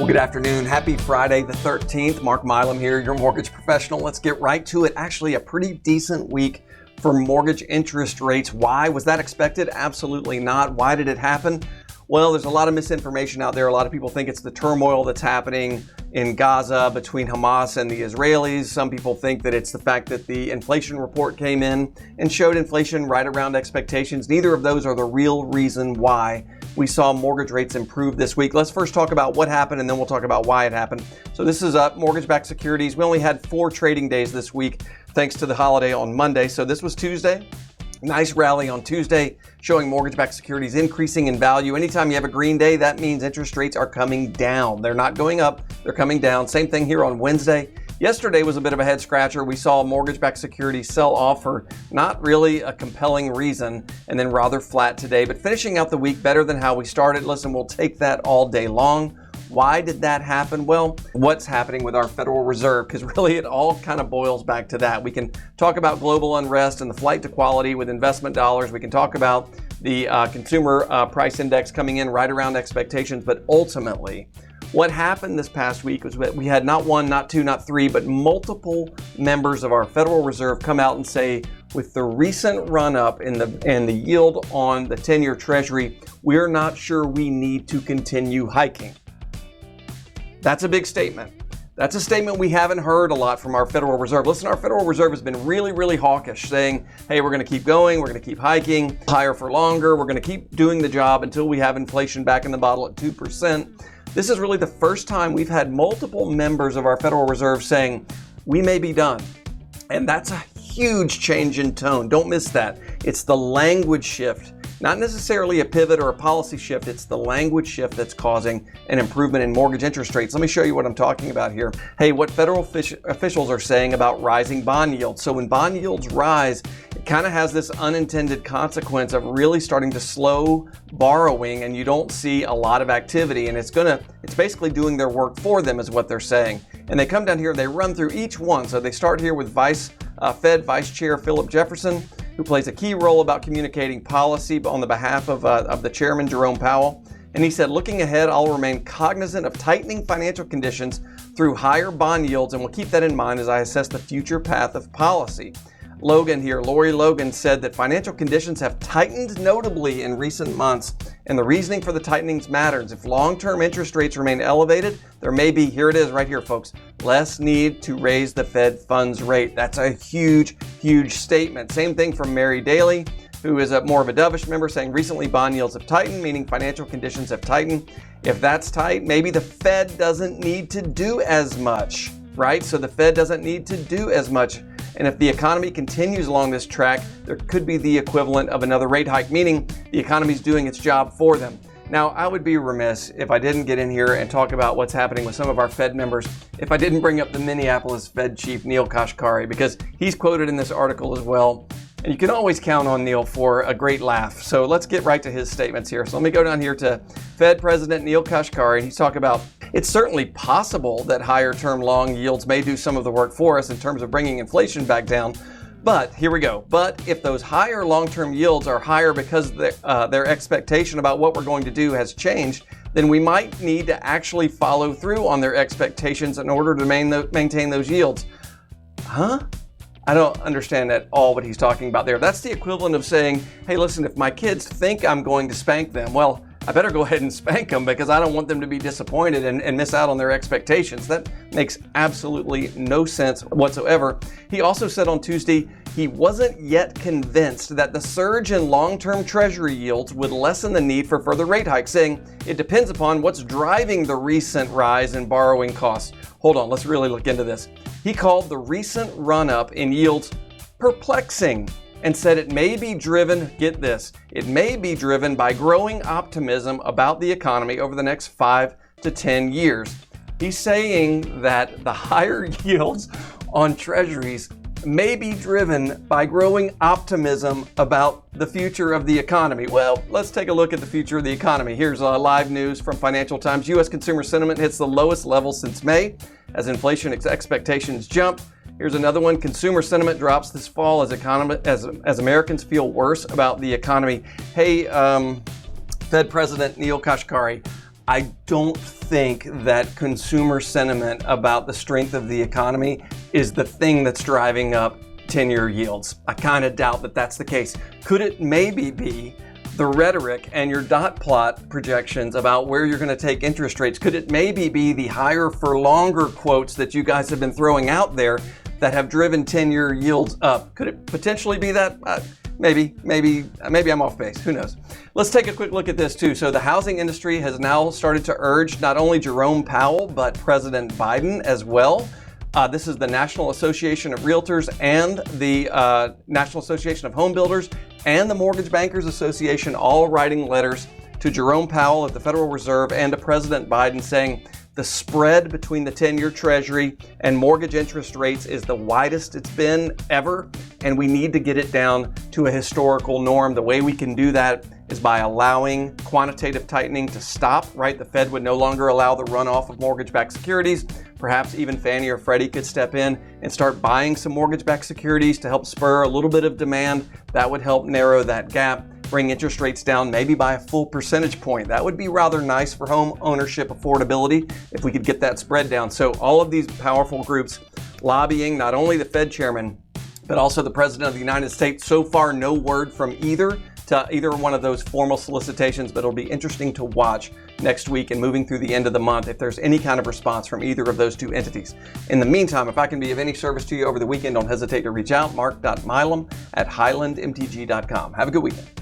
Well, good afternoon. Happy Friday the 13th. Mark Milam here, your mortgage professional. Let's get right to it. Actually, a pretty decent week for mortgage interest rates. Why? Was that expected? Absolutely not. Why did it happen? Well, there's a lot of misinformation out there. A lot of people think it's the turmoil that's happening in Gaza between Hamas and the Israelis. Some people think that it's the fact that the inflation report came in and showed inflation right around expectations. Neither of those are the real reason why we saw mortgage rates improve this week. Let's first talk about what happened, and then we'll talk about why it happened. So this is mortgage-backed securities. We only had 4 trading days this week, thanks to the holiday on Monday. So this was Tuesday. Nice rally on Tuesday, showing mortgage-backed securities increasing in value. Anytime you have a green day, that means interest rates are coming down. They're not going up, they're coming down. Same thing here on Wednesday. Yesterday was a bit of a head scratcher. We saw mortgage-backed securities sell off for not really a compelling reason, and then rather flat today. But finishing out the week better than how we started. Listen, we'll take that all day long. Why did that happen? Well, what's happening with our Federal Reserve? Because really it all kind of boils back to that. We can talk about global unrest and the flight to quality with investment dollars. We can talk about the consumer price index coming in right around expectations. But ultimately, what happened this past week was that we had not one, not two, not three, but multiple members of our Federal Reserve come out and say, with the recent run up in the yield on the 10-year Treasury, we're not sure we need to continue hiking. That's a big statement. That's a statement we haven't heard a lot from our Federal Reserve. Listen, our Federal Reserve has been really, really hawkish, saying, hey, we're going to keep going, we're going to keep hiking, higher for longer, we're going to keep doing the job until we have inflation back in the bottle at 2%. This is really the first time we've had multiple members of our Federal Reserve saying, we may be done. And that's a huge change in tone. Don't miss that. It's the language shift. Not necessarily a pivot or a policy shift, it's the language shift that's causing an improvement in mortgage interest rates. Let me show you what I'm talking about here. Hey, what federal officials are saying about rising bond yields. So when bond yields rise, it kind of has this unintended consequence of really starting to slow borrowing, and you don't see a lot of activity, and it's basically doing their work for them is what they're saying. And they come down here, they run through each one. So they start here with Fed Vice Chair Philip Jefferson, who plays a key role about communicating policy on the behalf of the chairman, Jerome Powell. And he said, looking ahead, I'll remain cognizant of tightening financial conditions through higher bond yields, and will keep that in mind as I assess the future path of policy. Lori Logan said that financial conditions have tightened notably in recent months, and the reasoning for the tightenings matters. If long-term interest rates remain elevated, there may be, here it is right here, folks, less need to raise the Fed funds rate. That's a huge, huge statement. Same thing from Mary Daly, who is more of a dovish member, saying recently bond yields have tightened, meaning financial conditions have tightened. If that's tight, maybe the Fed doesn't need to do as much, right? So the Fed doesn't need to do as much. And if the economy continues along this track, there could be the equivalent of another rate hike, meaning the economy's doing its job for them. Now, I would be remiss if I didn't get in here and talk about what's happening with some of our Fed members, if I didn't bring up the Minneapolis Fed chief, Neel Kashkari, because he's quoted in this article as well. And you can always count on Neel for a great laugh. So let's get right to his statements here. So let me go down here to Fed President Neel Kashkari, and he's talking about, it's certainly possible that higher term long yields may do some of the work for us in terms of bringing inflation back down. But here we go. But if those higher long-term yields are higher because their expectation about what we're going to do has changed, then we might need to actually follow through on their expectations in order to maintain those yields. Huh? I don't understand at all what he's talking about there. That's the equivalent of saying, hey, listen, if my kids think I'm going to spank them, well, I better go ahead and spank them because I don't want them to be disappointed and miss out on their expectations. That makes absolutely no sense whatsoever. He also said on Tuesday he wasn't yet convinced that the surge in long-term Treasury yields would lessen the need for further rate hikes, saying it depends upon what's driving the recent rise in borrowing costs. Hold on, let's really look into this. He called the recent run-up in yields perplexing, and said it may be driven, get this, it may be driven by growing optimism about the economy over the next 5 to 10 years. He's saying that the higher yields on treasuries may be driven by growing optimism about the future of the economy. Well, let's take a look at the future of the economy. Here's live news from Financial Times. U.S. consumer sentiment hits the lowest level since May as inflation expectations jump. Here's another one. Consumer sentiment drops this fall as Americans feel worse about the economy. Hey, Fed President Neel Kashkari, I don't think that consumer sentiment about the strength of the economy is the thing that's driving up 10-year yields. I kind of doubt that that's the case. Could it maybe be the rhetoric and your dot plot projections about where you're going to take interest rates? Could it maybe be the higher for longer quotes that you guys have been throwing out there that have driven 10-year yields up? Could it potentially be that? Maybe I'm off base. Who knows? Let's take a quick look at this too. So the housing industry has now started to urge not only Jerome Powell, but President Biden as well. This is the National Association of Realtors and the National Association of Home Builders and the Mortgage Bankers Association all writing letters to Jerome Powell at the Federal Reserve and to President Biden saying the spread between the 10-year Treasury and mortgage interest rates is the widest it's been ever, and we need to get it down to a historical norm. The way we can do that is by allowing quantitative tightening to stop, right? The Fed would no longer allow the runoff of mortgage-backed securities. Perhaps even Fannie or Freddie could step in and start buying some mortgage-backed securities to help spur a little bit of demand. That would help narrow that gap, bring interest rates down maybe by a full percentage point. That would be rather nice for home ownership affordability if we could get that spread down. So all of these powerful groups lobbying not only the Fed chairman, but also the President of the United States. So far, no word from either one of those formal solicitations, but it'll be interesting to watch next week and moving through the end of the month if there's any kind of response from either of those two entities. In the meantime, if I can be of any service to you over the weekend, don't hesitate to reach out, mark.milam@highlandmtg.com. Have a good weekend.